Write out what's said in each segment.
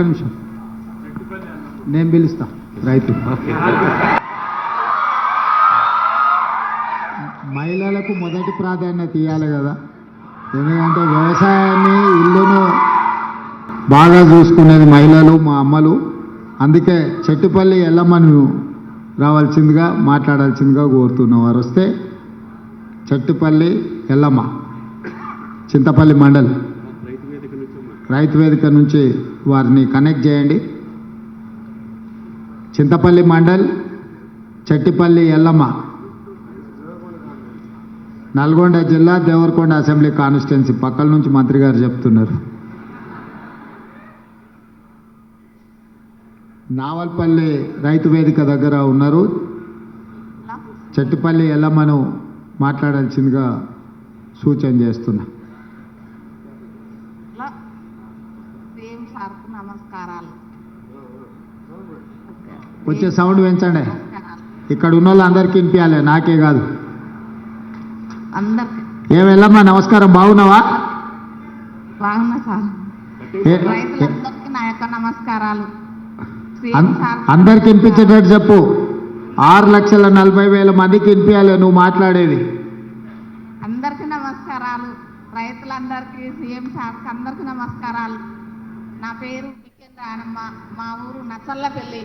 నిమిషం నేను పిలుస్తా రైతు. మహిళలకు మొదటి ప్రాధాన్యత ఇవ్వాలి కదా, ఎందుకంటే వ్యవసాయాన్ని ఇల్లును బాగా చూసుకునేది మహిళలు, మా అమ్మలు. అందుకే చెట్టుపల్లి ఎల్లమ్మను రావాల్సిందిగా మాట్లాడాల్సిందిగా కోరుతున్నాం. వారు వస్తే చెట్టుపల్లి ఎల్లమ్మ, చింతపల్లి మండల్ రైతు వేదిక నుంచి వారిని కనెక్ట్ చేయండి. చింతపల్లి మండల్ చెట్టిపల్లి ఎల్లమ్మ, నల్గొండ జిల్లా దేవరకొండ అసెంబ్లీ కాన్స్టిట్యున్సీ. పక్కల నుంచి మంత్రి గారు చెప్తున్నారు. నావల్పల్లి రైతు వేదిక దగ్గర ఉన్నారు. చెట్టిపల్లి ఎల్లమ్మను మాట్లాడాల్సిందిగా సూచన చేస్తున్నా. నమస్కారాలు. వచ్చే సౌండ్ పెంచండి. ఇక్కడ ఉన్న వాళ్ళు అందరికీ వినిపించాలి, నాకే కాదు. ఏం ఎల్లమ్మా నమస్కారం, బాగున్నావా? బాగున్నా సార్. రైతులందరికీ నా యొక్క నమస్కారాలు. అందరికి వినిపించేటట్టు చెప్పు. 6,40,000 మందికి వినిపించాలి నువ్వు మాట్లాడేది. అందరికీ నమస్కారాలు. రైతులందరికీ, సీఎం సార్కి అందరికీ నమస్కారాలు. నా పేరు బికెన్ రానమ్మ. మా ఊరు నచ్చల్లపల్లి,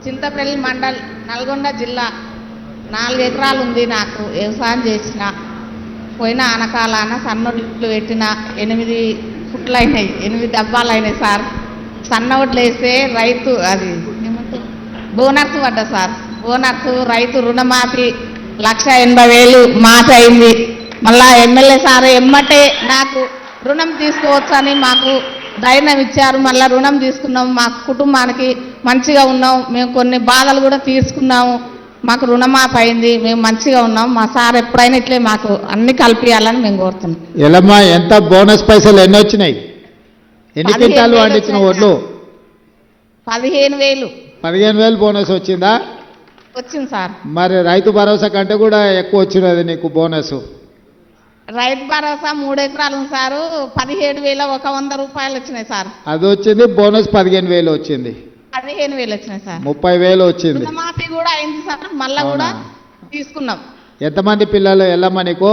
చింతపల్లి మండల్, నల్గొండ జిల్లా. 4 ఎకరాలు ఉంది నాకు. వ్యవసాయం చేసిన పోయిన ఆనకాలాన సన్నొడ్లు పెట్టిన 8 ఫుట్లు అయినాయి, 8 డబ్బాలు అయినాయి సార్. సన్నొడ్లు వేస్తే రైతు అది ఏమంటే బోనస్ పడ్డా సార్. బోనస్ రైతు రుణమాఫీ 1,80,000 మాట అయింది. మళ్ళా ఎమ్మెల్యే సార్ ఎమ్మటే నాకు రుణం తీసుకోవచ్చని మాకు ధైర్యం ఇచ్చారు. మళ్ళీ రుణం తీసుకున్నాం, మా కుటుంబానికి మంచిగా ఉన్నాం. మేము కొన్ని బాధలు కూడా తీసుకున్నాము, మాకు రుణమాఫీ అయింది, మేము మంచిగా ఉన్నాం. మా సార్ ఎప్పుడైనా ఇట్లే మాకు అన్ని కల్పించాలని మేము కోరుతున్నాం. ఎలమ్మా ఎంత బోనస్ పైసలు ఎన్ని వచ్చినాయి? ఎన్ని క్వింటాలు పండించిన ఒడ్లు? 15,000. 15,000 బోనస్ వచ్చిందా? వచ్చింది సార్. మరి రైతు భరోసా కంటే కూడా ఎక్కువ వచ్చినది నీకు బోనస్. రైతు భరోసా 3 ఎకరాలు ఉంది సారు. 17,100 రూపాయలు వచ్చినాయి సార్. అది వచ్చింది. బోనస్ 15,000 వచ్చింది. 15,000 వచ్చినాయి సార్. 30,000 వచ్చింది. రుణమాఫీ కూడా అయింది సార్. మళ్ళా కూడా తీసుకున్నాం. ఎంతమంది పిల్లలు ఎల్లమ్మ నీకు?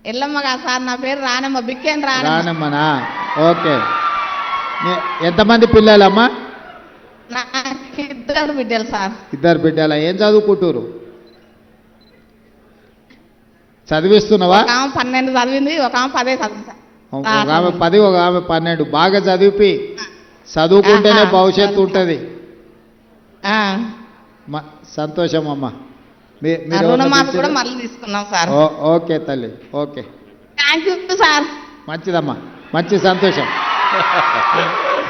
ఎల్లమ్మగా సార్, నా పేరు రానమ్మ, బిక్కేన్ రానమ్మనా? ఓకే. ఎంతమంది పిల్లలమ్మా? నాకు 2 బిడ్డలు సార్. 2 బిడ్డల. ఏం చదువుకుంటారు? చదివిస్తున్నావా? ఒక ఆమె 12 చదివింది, ఒక ఆమె 10 చదివింది. ఒక ఆమె 10, ఒక ఆమె 12. బాగా చదివి చదువుకుంటేనే భవిష్యత్తు ఉంటుంది. సంతోషం అమ్మా. రుణమాఫీ కూడా మళ్ళీ తీసుకున్నాం సార్. ఓకే తల్లి, ఓకే. Thank you sir. మంచిదమ్మా, మంచి సంతోషం.